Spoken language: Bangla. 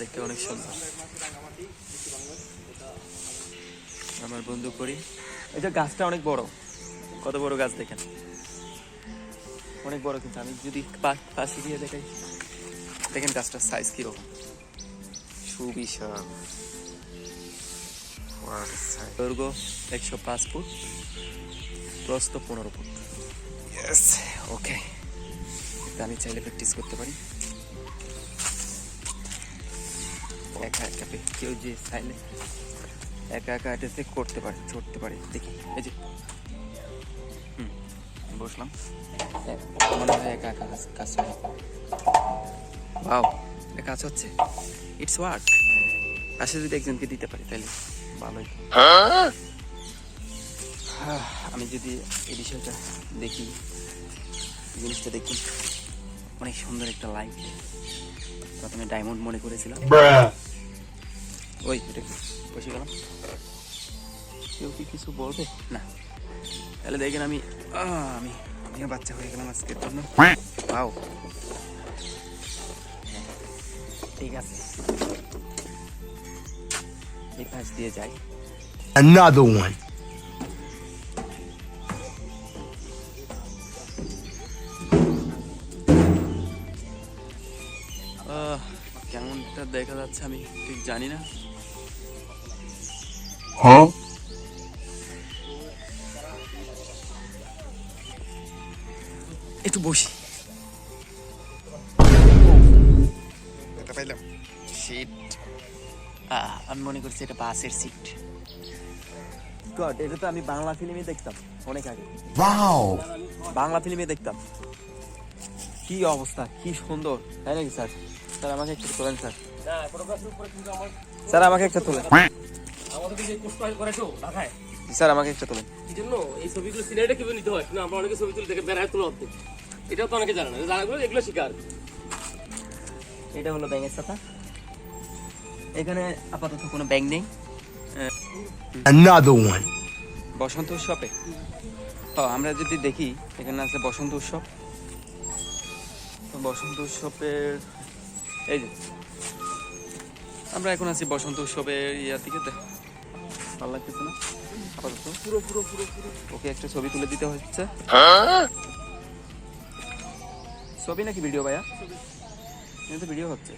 দেখতে অনেক সুন্দর। আমার বন্ধু করি। এই যে গাছটা অনেক বড়, কত বড় গাছ দেখেন, অনেক বড়। কিন্তু আমি যদি পাশে দিয়ে দেখাই, দেখেন গাছটার সাইজ কিরকম, সুবিশাল। দৈর্ঘ্য 105 ফুট, প্রস্থ 15 ফুট। ইয়েস, ওকে। আমি চাইলে প্র্যাকটিস করতে পারি একা একা। কেউ যে চাইলে একা একা এটাতে করতে পারে, চড়তে পারে। দেখি, এই যে বসলাম, মনে হয় একা একা কাজ হয়। ওয়াও, কাজ হচ্ছে, ইটস ওয়ার্ক। পাশে যদি একজনকে দিতে পারি তাহলে ভালোই। আমি যদি এই বিষয়টা দেখি, জিনিসটা দেখি, অনেক সুন্দর একটা লাইট। প্রথমে ডায়মন্ড মনে করেছিলাম। ওই এটা বসে গেলাম, কেউ কি কিছু বলবে না? তাহলে দেখেন আমিও বাচ্চা হয়ে গেলাম আজকের জন্য। পাও, ঠিক আছে, এই পাশ দিয়ে যাই। Another one. কেমনটা দেখা যাচ্ছে আমি ঠিক জানি না। একটু বসি, পাইলাম সিট। আমি মনে করছি এটা বাসের সিট। এটা তো আমি বাংলা ফিল্মে দেখতাম অনেক আগে। বাংলা ফিল্মে দেখতাম। কি অবস্থা, কি সুন্দর, তাই নাকি স্যার? স্যার আমাকে একটু তোলেন স্যার। স্যার আমাকে একটা তোলেন। স্যার আমাকে একটা তোলেন। এই জন্য এই ছবিগুলো সিনারিটা কিভাবে নিতে হয় না, আমরা অনেকে ছবি তুলে দেখে বেড়ায় তুলে হচ্ছে, এটাও তো অনেকে জানে না। জানাগুলো এগুলো শিকার। এটা হলো ব্যাঙের ছাতা। এখানে আপাতত কোনো ব্যাঙ নেই। Another one. বসন্ত উৎসবে আমরা যদি দেখি, এখানে আছে বসন্ত উৎসব। বসন্ত উৎসবের এই যে আমরা এখন আছি বসন্ত উৎসবের ইয়ার দিকে। ভালো লাগতেছে না আপাতত? পুরো পুরো পুরো পুরো ওকে একটা ছবি তুলে দিতে হচ্ছে। ছবি নাকি ভিডিও ভাইয়া? এটা তো ভিডিও হচ্ছে।